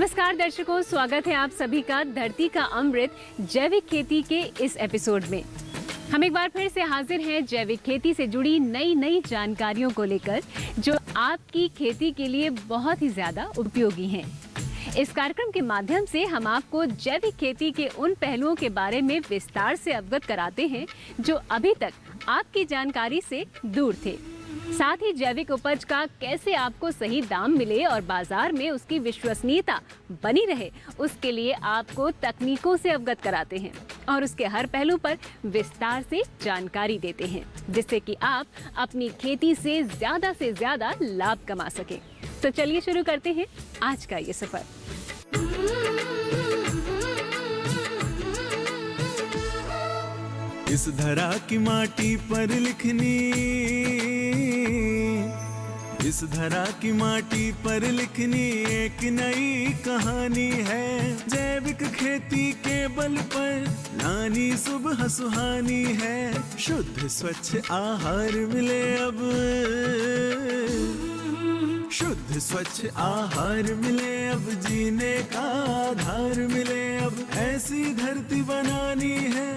नमस्कार दर्शकों, स्वागत है आप सभी का धरती का अमृत जैविक खेती के इस एपिसोड में। हम एक बार फिर से हाजिर हैं जैविक खेती से जुड़ी नई नई जानकारियों को लेकर, जो आपकी खेती के लिए बहुत ही ज्यादा उपयोगी हैं। इस कार्यक्रम के माध्यम से हम आपको जैविक खेती के उन पहलुओं के बारे में विस्तार से अवगत कराते हैं जो अभी तक आपकी जानकारी से दूर थे। साथ ही जैविक उपज का कैसे आपको सही दाम मिले और बाजार में उसकी विश्वसनीयता बनी रहे, उसके लिए आपको तकनीकों से अवगत कराते हैं और उसके हर पहलू पर विस्तार से जानकारी देते हैं, जिससे कि आप अपनी खेती से ज्यादा लाभ कमा सकें। तो चलिए शुरू करते हैं आज का ये सफर। इस धरा की माटी पर लिखनी, इस धरा की माटी पर लिखनी एक नई कहानी है। जैविक खेती के बल पर लानी सुबह सुहानी है। शुद्ध स्वच्छ आहार मिले अब, शुद्ध स्वच्छ आहार मिले अब, जीने का आधार मिले अब। ऐसी धरती बनानी है,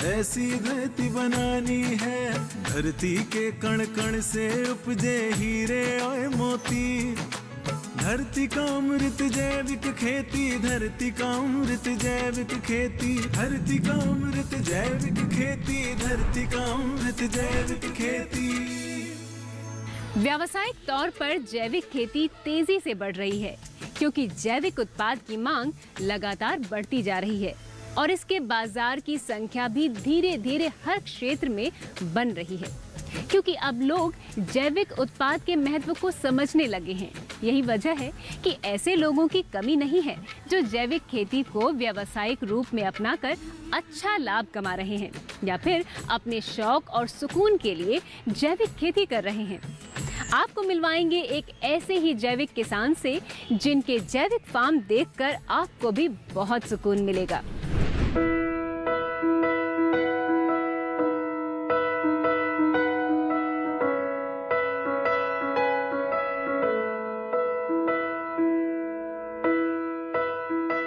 ऐसी धरती बनानी है। धरती के कण कण से उपजे हीरे और मोती। धरती का अमृत जैविक खेती, धरती का अमृत जैविक खेती, धरती का अमृत जैविक खेती, धरती का अमृत जैविक खेती। व्यावसायिक तौर पर जैविक खेती तेजी से बढ़ रही है, क्योंकि जैविक उत्पाद की मांग लगातार बढ़ती जा रही है और इसके बाजार की संख्या भी धीरे धीरे हर क्षेत्र में बन रही है, क्योंकि अब लोग जैविक उत्पाद के महत्व को समझने लगे हैं। यही वजह है कि ऐसे लोगों की कमी नहीं है जो जैविक खेती को व्यावसायिक रूप में अपनाकर अच्छा लाभ कमा रहे हैं या फिर अपने शौक और सुकून के लिए जैविक खेती कर रहे हैं। आपको मिलवाएंगे एक ऐसे ही जैविक किसान से जिनके जैविक फार्म देखकर आपको भी बहुत सुकून मिलेगा।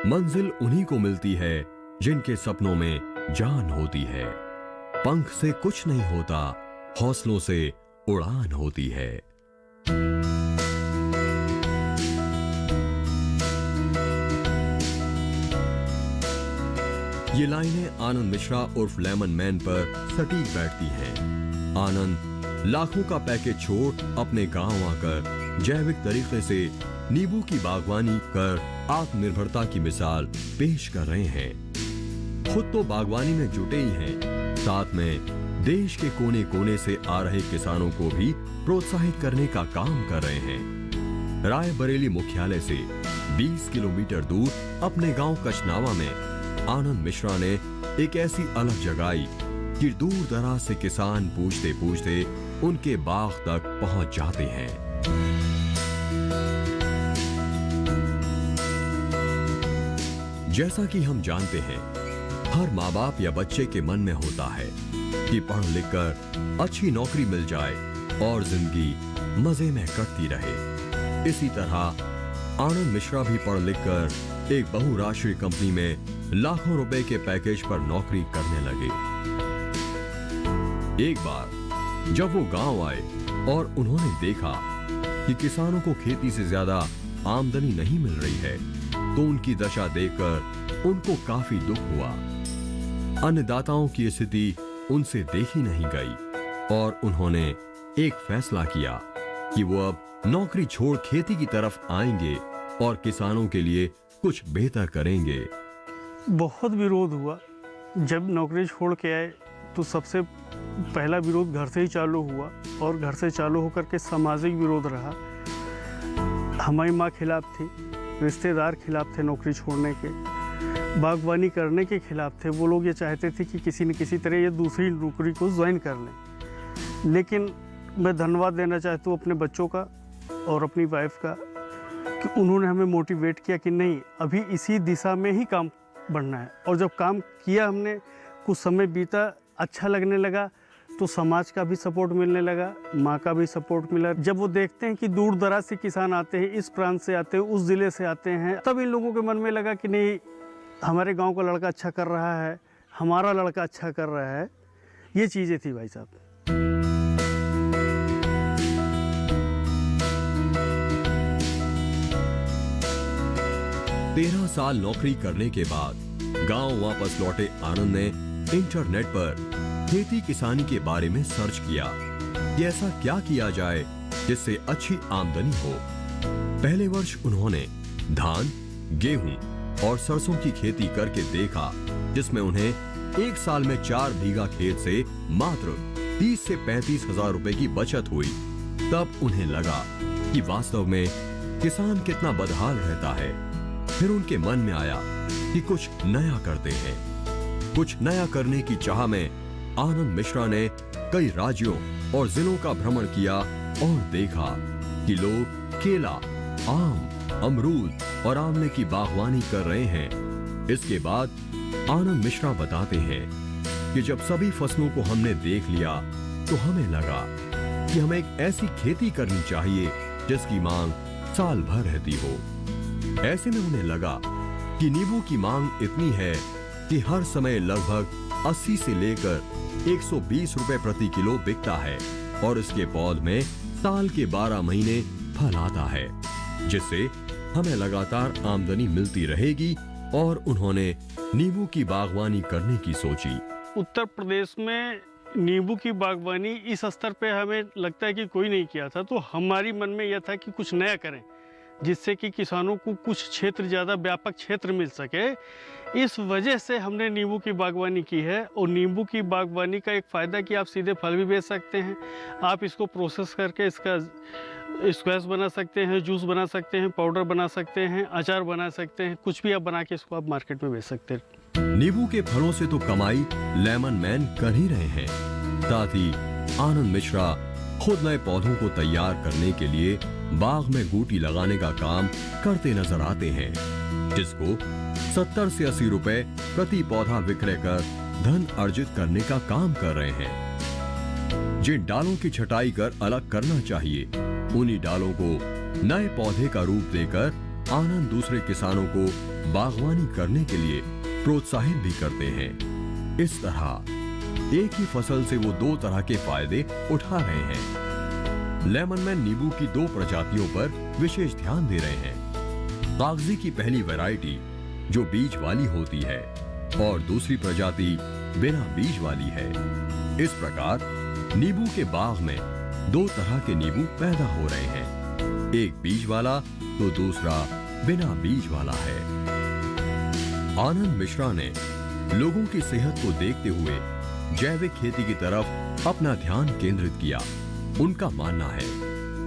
मंजिल उन्हीं को मिलती है जिनके सपनों में जान होती है। पंख से कुछ नहीं होता, हौसलों से उड़ान होती है। ये लाइनें आनंद मिश्रा उर्फ लेमन मैन पर सटीक बैठती हैं। आनंद लाखों का पैकेज छोड़ अपने गांव आकर जैविक तरीके से नींबू की बागवानी कर आत्मनिर्भरता की मिसाल पेश कर रहे हैं। खुद तो बागवानी में जुटे ही हैं, साथ में देश के कोने कोने से आ रहे किसानों को भी प्रोत्साहित करने का काम कर रहे हैं। रायबरेली मुख्यालय से 20 किलोमीटर दूर अपने गांव कचनावा में आनंद मिश्रा ने एक ऐसी अलग जगाई कि दूर दराज से किसान पूछते पूछते उनके बाग तक पहुंच जाते हैं। जैसा कि हम जानते हैं, हर माँ बाप या बच्चे के मन में होता है कि पढ़ लिख कर अच्छी नौकरी मिल जाए और जिंदगी मजे में कटती रहे। इसी तरह आनंद मिश्रा भी पढ़ लिख कर एक बहुराष्ट्रीय कंपनी में लाखों रुपए के पैकेज पर नौकरी करने लगे। एक बार जब वो गांव आए और उन्होंने देखा कि किसानों को खेती से ज्यादा आमदनी नहीं मिल रही है, तो उनकी दशा देखकर उनको काफी दुख हुआ। अन्नदाताओं की स्थिति उनसे देखी नहीं गई और उन्होंने एक फैसला किया कि वो अब नौकरी छोड़ खेती की तरफ आएंगे और किसानों के लिए कुछ बेहतर करेंगे। बहुत विरोध हुआ। जब नौकरी छोड़ के आए तो सबसे पहला विरोध घर से ही चालू हुआ और घर से चालू होकर के सामाजिक विरोध रहा। हमारी माँ खिलाफ थी, रिश्तेदार खिलाफ थे नौकरी छोड़ने के, बागवानी करने के खिलाफ थे। वो लोग ये चाहते थे कि किसी न किसी तरह ये दूसरी नौकरी को ज्वाइन कर लें। लेकिन मैं धन्यवाद देना चाहता हूँ अपने बच्चों का और अपनी वाइफ का कि उन्होंने हमें मोटिवेट किया कि नहीं, अभी इसी दिशा में ही काम बढ़ना है। और जब काम किया हमने, कुछ समय बीता, अच्छा लगने लगा, तो समाज का भी सपोर्ट मिलने लगा, माँ का भी सपोर्ट मिला। जब वो देखते हैं कि दूर दराज से किसान आते हैं, इस प्रांत से आते हैं, उस ज़िले से आते हैं, तब इन लोगों के मन में लगा कि नहीं, हमारे गांव का लड़का अच्छा कर रहा है, हमारा लड़का अच्छा कर रहा है। ये चीज़ें थी भाई साहब। 13 साल नौकरी करने के बाद गांव वापस लौटे आनंद ने इंटरनेट पर खेती किसानी के बारे में सर्च किया कि ऐसा क्या किया जाए जिससे अच्छी आमदनी हो। पहले वर्ष उन्होंने धान, गेहूं और सरसों की खेती करके देखा, जिसमें उन्हें एक साल में 4 बीघा खेत से मात्र 30 से 35 हजार रुपए की बचत हुई। तब उन्हें लगा कि वास्तव में किसान कितना बदहाल रहता है। फिर उनके मन में आया कि कुछ नया करते हैं। कुछ नया करने की चाह में आनंद मिश्रा ने कई राज्यों और जिलों का भ्रमण किया और देखा कि लोग केला, आम, अमरूद और आंवले की बागवानी कर रहे हैं। इसके बाद आनंद मिश्रा बताते हैं कि जब सभी फसलों को हमने देख लिया तो हमें लगा कि हमें एक ऐसी खेती करनी चाहिए जिसकी मांग साल भर रहती हो। ऐसे में उन्हें लगा कि नींबू की मांग इतनी है कि हर समय लगभग 80 से लेकर 120 रुपए प्रति किलो बिकता है और इसके पौध में साल के 12 महीने फल आता है, जिससे हमें लगातार आमदनी मिलती रहेगी। और उन्होंने नींबू की बागवानी करने की सोची। उत्तर प्रदेश में नींबू की बागवानी इस स्तर पे हमें लगता है कि कोई नहीं किया था, तो हमारी मन में यह था कि कुछ नया करें जिससे कि किसानों को कुछ क्षेत्र, ज़्यादा व्यापक क्षेत्र मिल सके। इस वजह से हमने नींबू की बागवानी की है। और नींबू की बागवानी का एक फ़ायदा कि आप सीधे फल भी बेच सकते हैं, आप इसको प्रोसेस करके इसका स्क्वैश बना सकते हैं, जूस बना सकते हैं, पाउडर बना सकते हैं, अचार बना सकते हैं, कुछ भी आप बना के इसको आप मार्केट में बेच सकते हैं। नींबू के फलों से तो कमाई लेमन मैन कर ही रहे हैं, साथ ही आनंद मिश्रा खुद नए पौधों को तैयार करने के लिए बाग में बूटी लगाने का काम करते नजर आते हैं, जिसको 70 से 80 रुपए प्रति पौधा विक्रय कर धन अर्जित करने का काम कर रहे हैं। जिन डालों की छटाई कर अलग करना चाहिए, उन्हीं डालों को नए पौधे का रूप देकर आनंद दूसरे किसानों को बागवानी करने के लिए प्रोत्साहित भी करते हैं। इस तरह एक ही फसल से वो 2 तरह के फायदे उठा रहे हैं। लेमन मैन नींबू की 2 प्रजातियों पर विशेष ध्यान दे रहे हैं। कागजी की पहली वैरायटी जो बीज वाली होती है और दूसरी प्रजाति बिना बीज वाली है। इस प्रकार नींबू के बाग में 2 तरह के नींबू पैदा हो रहे हैं, एक बीज वाला तो दूसरा बिना बीज वाला है। आनंद मिश्रा ने लोगों की सेहत को देखते हुए जैविक खेती की तरफ अपना ध्यान केंद्रित किया। उनका मानना है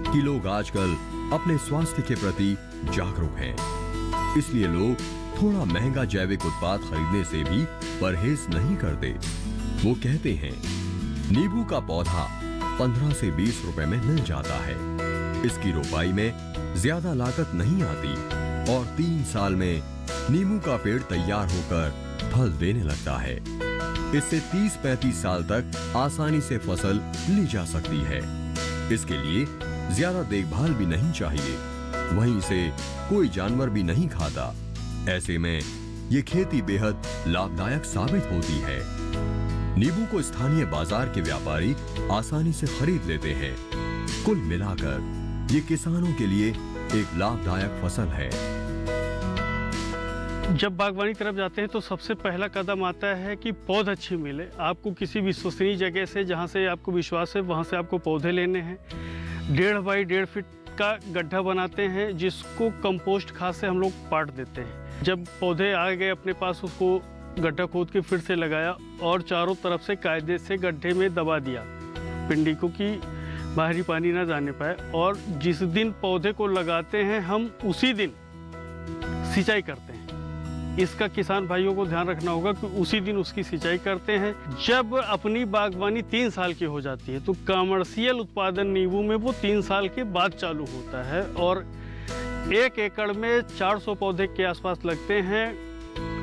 कि लोग आजकल अपने स्वास्थ्य के प्रति जागरूक हैं, इसलिए लोग थोड़ा महंगा जैविक उत्पाद खरीदने से भी परहेज नहीं करते। वो कहते हैं नींबू का पौधा 15 से 20 रुपए में मिल जाता है। इसकी रोपाई में ज्यादा लागत नहीं आती और 3 साल में नींबू का पेड़ तैयार होकर फल देने लगता है। इससे 30-35 साल तक आसानी से फसल ली जा सकती है। इसके लिए ज्यादा देखभाल भी नहीं चाहिए, वहीं से कोई जानवर भी नहीं खाता। ऐसे में ये खेती बेहद लाभदायक साबित होती है। नींबू को स्थानीय बाजार के व्यापारी आसानी से खरीद लेते हैं। कुल मिलाकर ये किसानों के लिए एक लाभदायक फसल है। जब बागवानी तरफ जाते हैं तो सबसे पहला कदम आता है कि पौध अच्छी मिले। आपको किसी विश्वसनीय जगह से, जहाँ से आपको विश्वास है, वहाँ से आपको पौधे लेने हैं। 1.5 बाई 1.5 फीट का गड्ढा बनाते हैं, जिसको कंपोस्ट खाद से हम लोग पाट देते हैं। जब पौधे आ गए अपने पास, उसको गड्ढा खोद के फिर से लगाया और चारों तरफ से कायदे से गड्ढे में दबा दिया पिंडी को, कि बाहरी पानी ना जाने पाए। और जिस दिन पौधे को लगाते हैं हम उसी दिन सिंचाई करते हैं। इसका किसान भाइयों को ध्यान रखना होगा कि उसी दिन उसकी सिंचाई करते हैं। जब अपनी बागवानी 3 साल की हो जाती है तो कमर्शियल उत्पादन नींबू में वो 3 साल के बाद चालू होता है और 1 एकड़ में 400 पौधे के आसपास लगते हैं।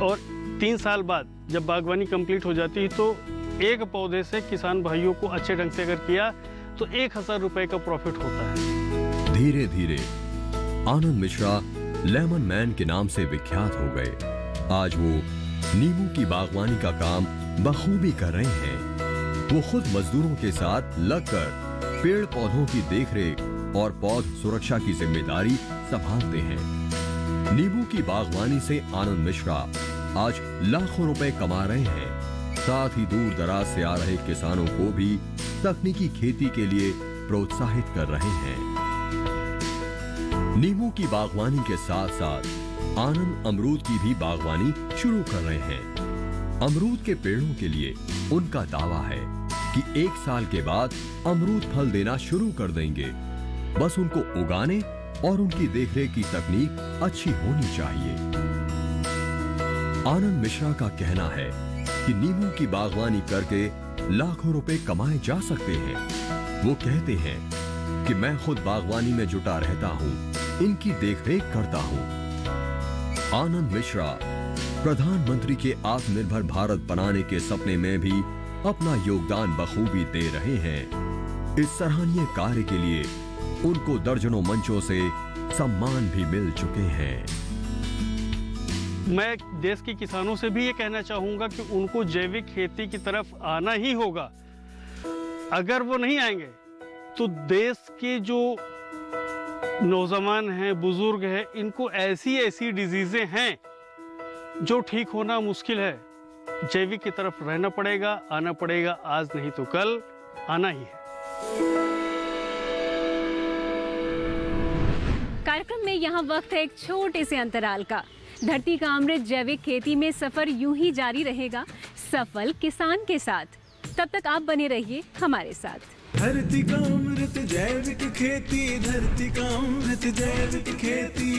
और 3 साल बाद जब बागवानी कंप्लीट हो जाती है तो एक पौधे से किसान भाइयों को अच्छे ढंग से अगर किया तो 1000 रुपए का प्रॉफिट होता है। धीरे धीरे आनंद मिश्रा लेमन मैन के नाम से विख्यात हो गए। आज वो नींबू की बागवानी का काम बखूबी कर रहे हैं। वो खुद मजदूरों के साथ लगकर पेड़ पौधों की देखरेख और पौध सुरक्षा की जिम्मेदारी संभालते हैं। नींबू की बागवानी से आनंद मिश्रा आज लाखों रुपए कमा रहे हैं। साथ ही दूर दराज से आ रहे किसानों को भी तकनीकी खेती के लिए प्रोत्साहित कर रहे हैं। नींबू की बागवानी के साथ साथ आनंद अमरूद की भी बागवानी शुरू कर रहे हैं। अमरूद के पेड़ों के लिए उनका दावा है कि 1 साल के बाद अमरूद फल देना शुरू कर देंगे। बस उनको उगाने और उनकी देखरेख की तकनीक अच्छी होनी चाहिए। आनंद मिश्रा का कहना है कि नींबू की बागवानी करके लाखों रुपए कमाए जा सकते हैं। वो कहते हैं कि मैं खुद बागवानी में जुटा रहता हूँ, इनकी देखरेख करता हूँ। आनंद मिश्रा प्रधानमंत्री के आत्मनिर्भर भारत बनाने के सपने में भी अपना योगदान बखूबी दे रहे हैं। इस सराहनीय कार्य के लिए उनको दर्जनों मंचों से सम्मान भी मिल चुके हैं। मैं देश के किसानों से भी ये कहना चाहूँगा कि उनको जैविक खेती की तरफ आना ही होगा। अगर वो नहीं आएंगे तो देश के जो नौजवान हैं, बुजुर्ग हैं, इनको ऐसी ऐसी डिजीजें हैं जो ठीक होना मुश्किल है। जैविक की तरफ रहना पड़ेगा, आना पड़ेगा, आज नहीं तो कल आना ही है। कार्यक्रम में यहाँ वक्त है एक छोटे से अंतराल का। धरती का अमृत जैविक खेती में सफर यूं ही जारी रहेगा, सफल किसान के साथ। तब तक आप बने रहिए हमारे साथ। धरती का अमृत जैविक खेती, धरती का अमृत जैविक खेती।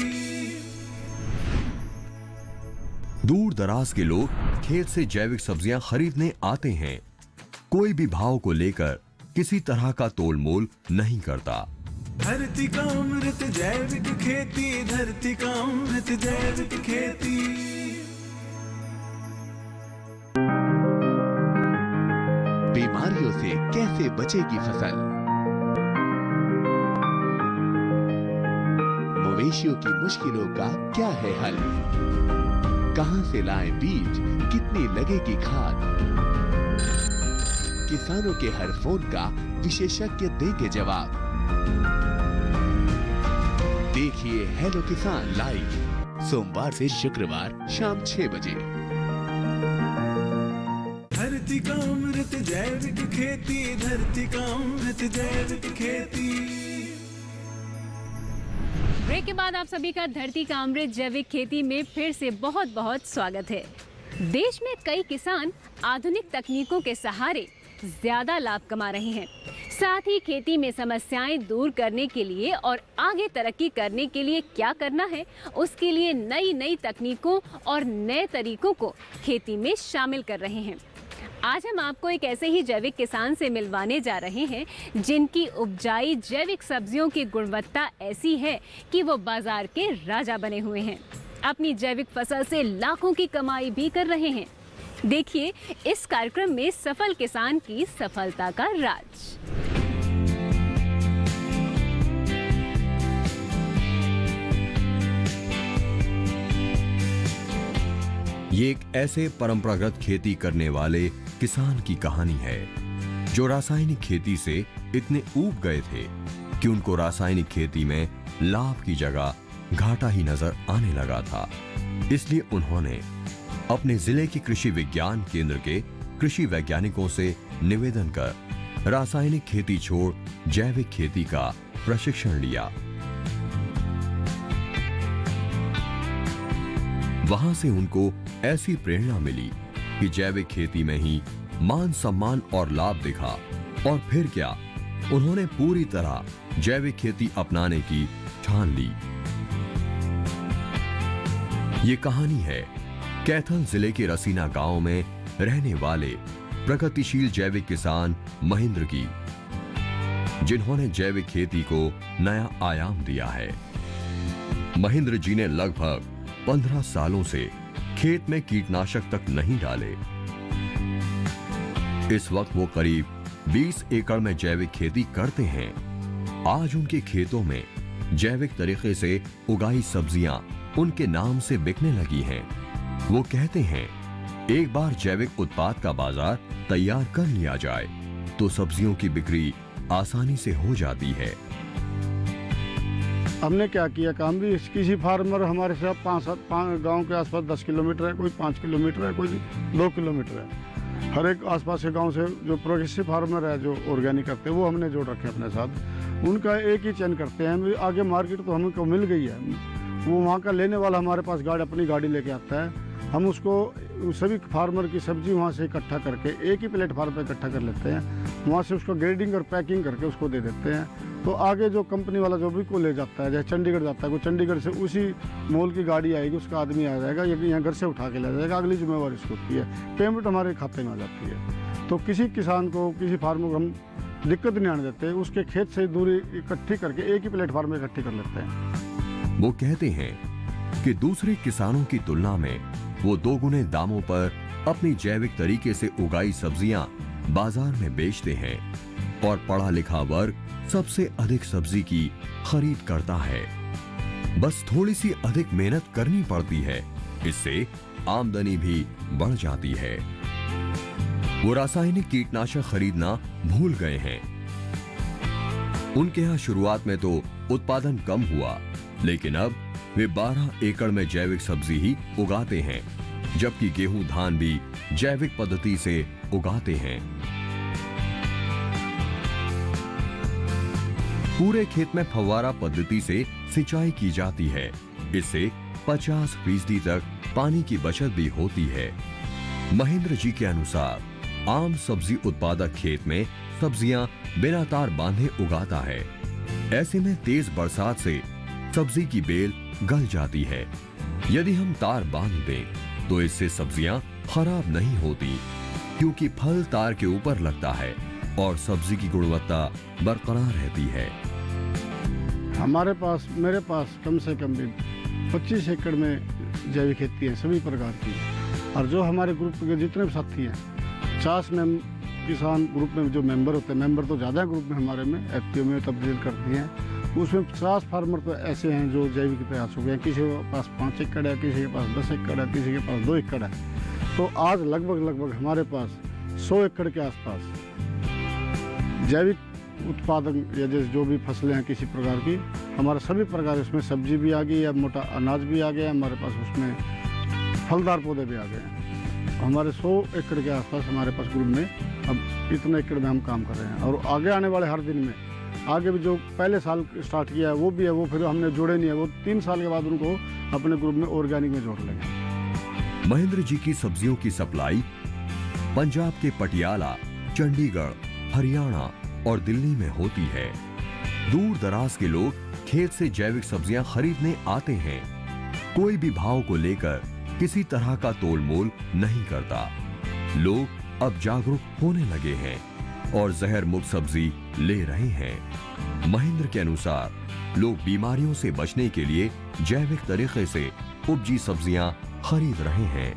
दूर दराज के लोग खेत से जैविक सब्जियां खरीदने आते हैं। कोई भी भाव को लेकर किसी तरह का तोल मोल नहीं करता। धरती का अमृत जैविक खेती, धरती का अमृत जैविक खेती। बीमारियों से कैसे बचेगी फसल? मवेशियों की मुश्किलों का क्या है हल? कहां से लाएं बीज, कितनी लगेगी खाद? किसानों के हर फोन का विशेषज्ञ देंगे जवाब। देखिए हेलो किसान लाइव सोमवार से शुक्रवार शाम 6 बजे। धरती का अमृत जैविक खेती, धरती का अमृत जैविक खेती। ब्रेक के बाद आप सभी का धरती का अमृत जैविक खेती में फिर से बहुत बहुत स्वागत है। देश में कई किसान आधुनिक तकनीकों के सहारे ज्यादा लाभ कमा रहे हैं। साथ ही खेती में समस्याएं दूर करने के लिए और आगे तरक्की करने के लिए क्या करना है, उसके लिए नई नई तकनीकों और नए तरीकों को खेती में शामिल कर रहे हैं। आज हम आपको एक ऐसे ही जैविक किसान से मिलवाने जा रहे हैं जिनकी उपजाई जैविक सब्जियों की गुणवत्ता ऐसी है कि वो बाजार के राजा बने हुए हैं। अपनी जैविक फसल से लाखों की कमाई भी कर रहे हैं। देखिए इस कार्यक्रम में सफल किसान की सफलता का राज। ये एक ऐसे परंपरागत खेती करने वाले किसान की कहानी है जो रासायनिक खेती से इतने ऊब गए थे कि उनको रासायनिक खेती में लाभ की जगह घाटा ही नजर आने लगा था। इसलिए उन्होंने अपने जिले के कृषि विज्ञान केंद्र के कृषि वैज्ञानिकों से निवेदन कर रासायनिक खेती छोड़ जैविक खेती का प्रशिक्षण लिया। वहां से उनको ऐसी प्रेरणा मिली कि जैविक खेती में ही मान सम्मान और लाभ दिखा और फिर क्या, उन्होंने पूरी तरह जैविक खेती अपनाने की ठान ली। ये कहानी है कैथल जिले के रसीना गांव में रहने वाले प्रगतिशील जैविक किसान महेंद्र की, जिन्होंने जैविक खेती को नया आयाम दिया है। महेंद्र जी ने लगभग 15 सालों से खेत में कीटनाशक तक नहीं डाले। इस वक्त वो करीब 20 एकड़ में जैविक खेती करते हैं। आज उनके खेतों में जैविक तरीके से उगाई सब्जियां उनके नाम से बिकने लगी हैं। वो कहते हैं, एक बार जैविक उत्पाद का बाजार तैयार कर लिया जाए तो सब्जियों की बिक्री आसानी से हो जाती है। हमने क्या किया काम भी, किसी फार्मर हमारे साथ 5 गांव के आसपास 10 किलोमीटर है, कोई 5 किलोमीटर है, कोई 2 किलोमीटर है। हर एक आसपास के गांव से जो प्रोग्रेसिव फार्मर है, जो ऑर्गेनिक करते हैं, वो हमने जोड़ रखे अपने साथ। उनका एक ही चयन करते हैं। आगे मार्केट तो हमको मिल गई है, वो वहाँ का लेने वाला हमारे पास अपनी गाड़ी लेके आता है। हम उसको सभी फार्मर की सब्जी वहाँ से इकट्ठा करके एक ही प्लेटफार्म पे इकट्ठा कर लेते हैं। वहाँ से उसको ग्रेडिंग और पैकिंग करके उसको दे देते हैं। तो आगे जो कंपनी वाला जो भी को ले जाता है, जैसे चंडीगढ़ जाता है, कोई चंडीगढ़ से उसी मोल की गाड़ी आएगी, उसका आदमी आ जाएगा, या यहाँ घर से उठा के ले जाएगा। अगली जिम्मेवारी उसको होती है, पेमेंट हमारे खाते में आ जाती है। तो किसी किसान को, किसी फार्मर को हम दिक्कत नहीं आने देते। उसके खेत से दूरी इकट्ठी करके एक ही प्लेटफार्म में इकट्ठी कर लेते हैं। वो कहते हैं कि दूसरे किसानों की तुलना में वो 2 गुने दामों पर अपनी जैविक तरीके से उगाई सब्जियां बाजार में बेचते हैं और पढ़ा लिखा वर्ग सबसे अधिक सब्जी की खरीद करता है। बस थोड़ी सी अधिक मेहनत करनी पड़ती है, इससे आमदनी भी बढ़ जाती है। वो रासायनिक कीटनाशक खरीदना भूल गए हैं। उनके यहाँ शुरुआत में तो उत्पादन कम हुआ, लेकिन अब वे 12 एकड़ में जैविक सब्जी ही उगाते हैं, जबकि गेहूं धान भी जैविक पद्धति से उगाते हैं। पूरे खेत में फव्वारा पद्धति से सिंचाई की जाती है। इससे 50% तक पानी की बचत भी होती है। महेंद्र जी के अनुसार आम सब्जी उत्पादक खेत में सब्जियां बिना तार बांधे उगाता है। ऐसे में तेज बरसात से सब्जी की बेल गल जाती है। यदि हम तार बांध दें तो इससे सब्जियां खराब नहीं होती, क्योंकि फल तार के ऊपर लगता है और सब्जी की गुणवत्ता बरकरार रहती है। मेरे पास कम से कम भी 25 एकड़ में जैविक खेती है, सभी प्रकार की। और जो हमारे ग्रुप के जितने भी साथी हैं, 50 में किसान ग्रुप में जो मेंबर होते हैं, मेंबर तो ज़्यादा ग्रुप में हमारे में एफपीओ में तब्दील करती हैं, उसमें 50 फार्मर तो ऐसे हैं जो जैविक पे आ चुके हैं। किसी के पास 5 एकड़ है, किसी के पास 10 एकड़ है, किसी के पास 2 एकड़ है। तो आज लगभग हमारे पास 100 एकड़ के आसपास जैविक उत्पादन या जैसे जो भी फसलें हैं किसी प्रकार की, हमारा सभी प्रकार, उसमें सब्जी भी आ गई है, मोटा अनाज भी आ गया, हमारे पास उसमें फलदार पौधे भी आ गए हैं। हमारे 100 एकड़ के आसपास हमारे पास ग्रुप में अब इतने एकड़ में हम काम कर रहे हैं। और आगे आने वाले हर दिन में आगे भी जो पहले साल स्टार्ट किया है वो भी है, वो फिर हमने जोड़े नहीं है, वो 3 साल के बाद उनको अपने ग्रुप में ऑर्गेनिक में जोड़ लेंगे। महेंद्र जी की सब्जियों की सप्लाई पंजाब के पटियाला, चंडीगढ़, हरियाणा और दिल्ली में होती है। दूर दराज के लोग खेत से जैविक सब्जियां खरीदने आते हैं। कोई भी भाव को लेकर किसी तरह का तोल मोल नहीं करता। लोग अब जागरूक होने लगे हैं और जहर मुक्त सब्जी ले रहे हैं। महेंद्र के अनुसार लोग बीमारियों से बचने के लिए जैविक तरीके से उपजी सब्जियां खरीद रहे हैं।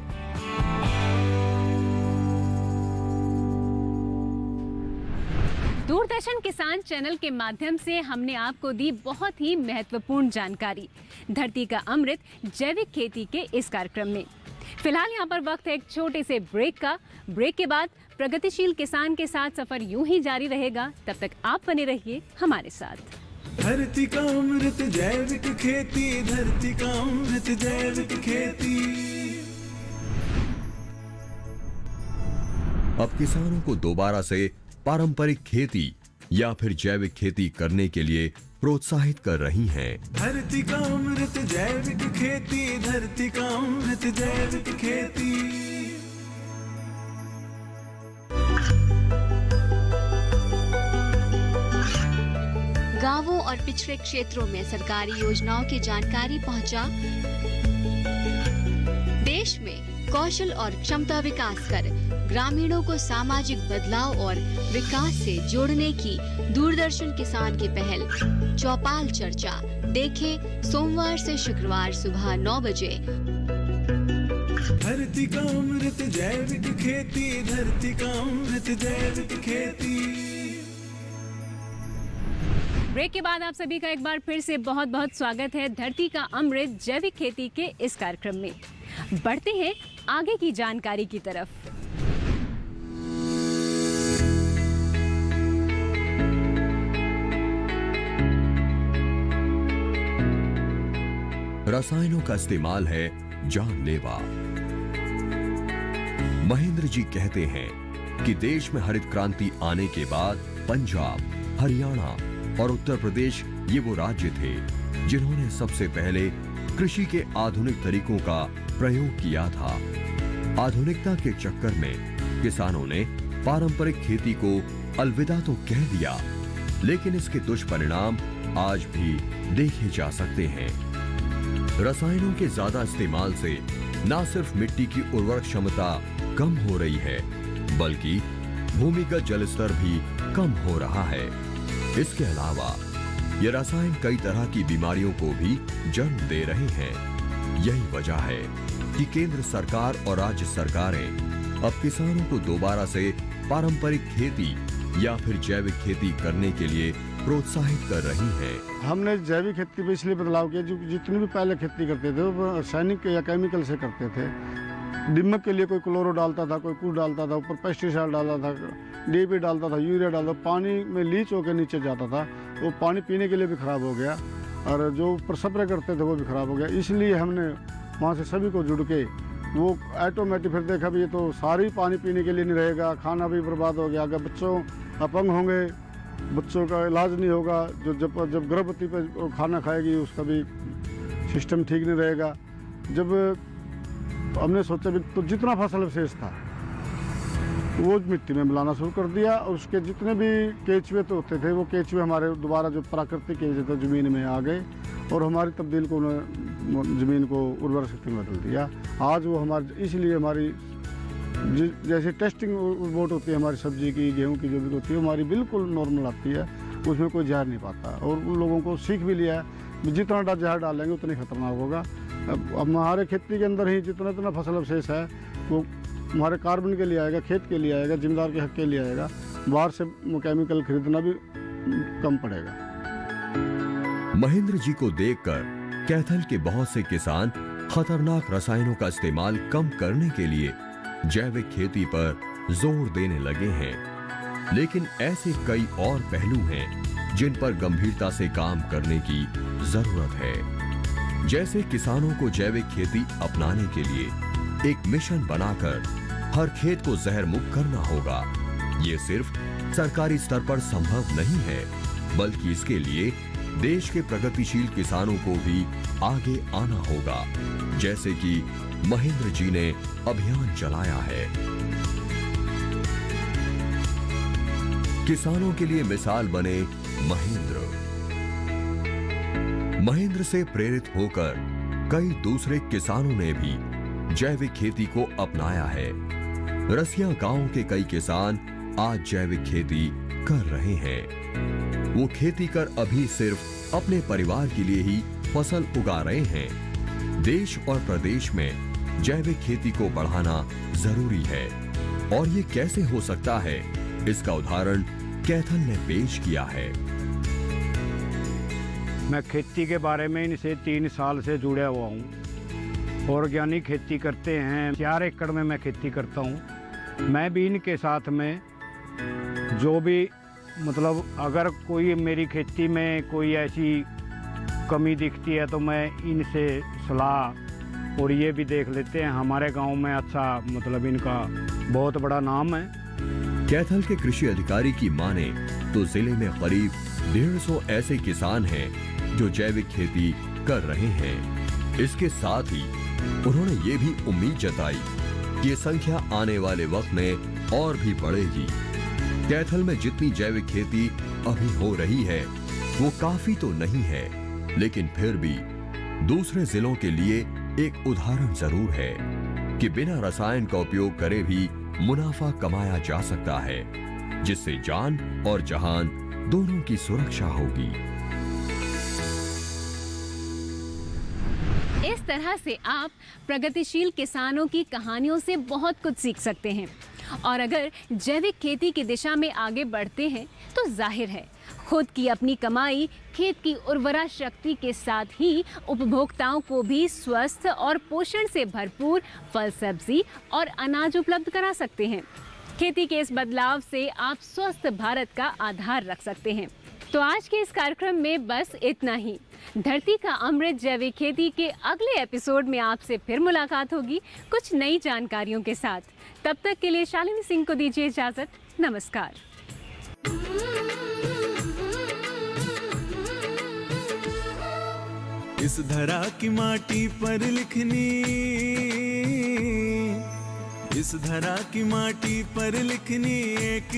दूरदर्शन किसान चैनल के माध्यम से हमने आपको दी बहुत ही महत्वपूर्ण जानकारी धरती का अमृत जैविक खेती के इस कार्यक्रम में। फिलहाल यहाँ पर वक्त है एक छोटे से ब्रेक का। ब्रेक के बाद प्रगतिशील किसान के साथ सफर यूं ही जारी रहेगा। तब तक आप बने रहिए हमारे साथ। धरती का अमृत जैविक खेती, धरती का अमृत जैविक खेती। अब किसानों को दोबारा से पारंपरिक खेती या फिर जैविक खेती करने के लिए प्रोत्साहित कर रही हैं। धरती का अमृत जैविक खेती, धरती का अमृत जैविक खेती। गांवों और पिछड़े क्षेत्रों में सरकारी योजनाओं की जानकारी पहुंचा। देश में कौशल और क्षमता विकास कर ग्रामीणों को सामाजिक बदलाव और विकास से जोड़ने की दूरदर्शन किसान की पहल चौपाल चर्चा देखें सोमवार से शुक्रवार सुबह 9 बजे। धरती का अमृत जैविक खेती, धरती का अमृत जैविक खेती। ब्रेक के बाद आप सभी का एक बार फिर से बहुत बहुत स्वागत है धरती का अमृत जैविक खेती के इस कार्यक्रम में। बढ़ते हैं आगे की जानकारी की तरफ। रसायनों का इस्तेमाल है जानलेवा। महेंद्र जी कहते हैं कि देश में हरित क्रांति आने के बाद पंजाब, हरियाणा और उत्तर प्रदेश ये वो राज्य थे जिन्होंने सबसे पहले कृषि के आधुनिक तरीकों का प्रयोग किया था। आधुनिकता के चक्कर में किसानों ने पारंपरिक खेती को अलविदा तो कह दिया, लेकिन इसके दुष्परिणाम आज भी देखे जा सकते हैं। रसायनों के ज्यादा इस्तेमाल से न सिर्फ मिट्टी की उर्वरक क्षमता कम हो रही है, बल्कि भूमिगत जल स्तर भी कम हो रहा है। इसके अलावा ये रसायन कई तरह की बीमारियों को भी जन्म दे रहे हैं। यही वजह है कि केंद्र सरकार और राज्य सरकारें अब किसानों को दोबारा से पारंपरिक खेती या फिर जैविक खेती करने के लिए प्रोत्साहित कर रही हैं। हमने जैविक खेती पे इसलिए बदलाव किया, जो जितनी भी पहले खेती करते थे वो रासायनिक या केमिकल से करते थे। दीमक के लिए कोई क्लोरो डालता था, कोई कुछ डालता था, ऊपर पेस्टिसाइड डालता था, डीएपी डालता था, यूरिया डालता था, पानी में लीच होकर नीचे जाता था। वो पानी पीने के लिए भी खराब हो गया और जो ऊपर स्प्रे करते थे वो भी खराब हो गया। इसलिए हमने वहाँ से सभी को जुड़ के वो ऑटोमेटिक फिर देखा भी ये तो सारी पानी पीने के लिए नहीं रहेगा, खाना भी बर्बाद हो गया। अगर बच्चों अपंग होंगे, बच्चों का इलाज नहीं होगा, जो जब गर्भवती पर खाना खाएगी उसका भी सिस्टम ठीक नहीं रहेगा। जब हमने सोचा भी तो जितना फसल अवशेष था वो मिट्टी में मिलाना शुरू कर दिया और उसके जितने भी केचुए तो होते थे वो केचुए हमारे दोबारा जो प्राकृतिक केचुए थे ज़मीन में आ गए और हमारी तब्दील को ज़मीन को उर्वर शक्ति में बदल दिया। आज वो हमारे इसलिए हमारी जैसे टेस्टिंग रिपोर्ट होती है हमारी सब्जी की, गेहूं की, जो भी होती है हमारी बिल्कुल नॉर्मल आती है, उसमें कोई जहर नहीं पाता। और उन लोगों को सीख भी लिया है जितना जहर डालेंगे उतनी खतरनाक होगा। अब हमारे खेती के अंदर ही जितना फसल अवशेष है वो हमारे कार्बन के लिए आएगा, खेत के लिए आएगा, जिम्मेदार के हक के लिए आएगा। बाहर से केमिकल खरीदना भी कम पड़ेगा। महेंद्र जी को देखकर कैथल के बहुत से किसान खतरनाक रसायनों का इस्तेमाल कम करने के लिए जैविक खेती पर जोर देने लगे हैं। लेकिन ऐसे कई और पहलू हैं जिन पर गंभीरता से काम करने की जरूरत है। जैसे किसानों को जैविक खेती अपनाने के लिए एक मिशन बनाकर हर खेत को जहर मुक्त करना होगा। ये सिर्फ सरकारी स्तर पर संभव नहीं है, बल्कि इसके लिए देश के प्रगतिशील किसानों को भी आगे आना होगा, जैसे कि महेंद्र जी ने अभियान चलाया है। किसानों के लिए मिसाल बने महेंद्र से प्रेरित होकर कई दूसरे किसानों ने भी जैविक खेती को अपनाया है। रसिया गांव के कई किसान आज जैविक खेती कर रहे हैं। वो खेती कर अभी सिर्फ अपने परिवार के लिए ही फसल उगा रहे हैं। देश और प्रदेश में जैविक खेती को बढ़ाना जरूरी है और ये कैसे हो सकता है, इसका उदाहरण कैथल ने पेश किया है। मैं खेती के बारे में इनसे 3 साल से जुड़ा हुआ हूँ। ऑर्गेनिक खेती करते हैं, 4 एकड़ में मैं खेती करता हूँ। मैं भी इनके साथ में जो भी मतलब अगर कोई मेरी खेती में कोई ऐसी कमी दिखती है तो मैं इनसे सलाह और ये भी देख लेते हैं। हमारे गांव में अच्छा मतलब इनका बहुत बड़ा नाम है। कैथल के कृषि अधिकारी की माने तो जिले में करीब 150 ऐसे किसान हैं जो जैविक खेती कर रहे हैं। इसके साथ ही उन्होंने ये भी उम्मीद जताई कि ये संख्या आने वाले वक्त में और भी बढ़ेगी। कैथल में जितनी जैविक खेती अभी हो रही है वो काफी तो नहीं है, लेकिन फिर भी दूसरे जिलों के लिए एक उदाहरण जरूर है कि बिना रसायन का उपयोग करे भी मुनाफा कमाया जा सकता है, जिससे जान और जहान दोनों की सुरक्षा होगी। इस तरह से आप प्रगतिशील किसानों की कहानियों से बहुत कुछ सीख सकते हैं। और अगर जैविक खेती की दिशा में आगे बढ़ते हैं तो जाहिर है खुद की अपनी कमाई, खेत की उर्वरा शक्ति के साथ ही उपभोक्ताओं को भी स्वस्थ और पोषण से भरपूर फल, सब्जी और अनाज उपलब्ध करा सकते हैं। खेती के इस बदलाव से आप स्वस्थ भारत का आधार रख सकते हैं। तो आज के इस कार्यक्रम में बस इतना ही। धरती का अमृत जैविक खेती के अगले एपिसोड में आपसे फिर मुलाकात होगी कुछ नई जानकारियों के साथ। तब तक के लिए शालिनी सिंह को दीजिए इजाजत। नमस्कार। इस धरा की माटी पर लिखनी, इस धरा की माटी पर लिखनी एक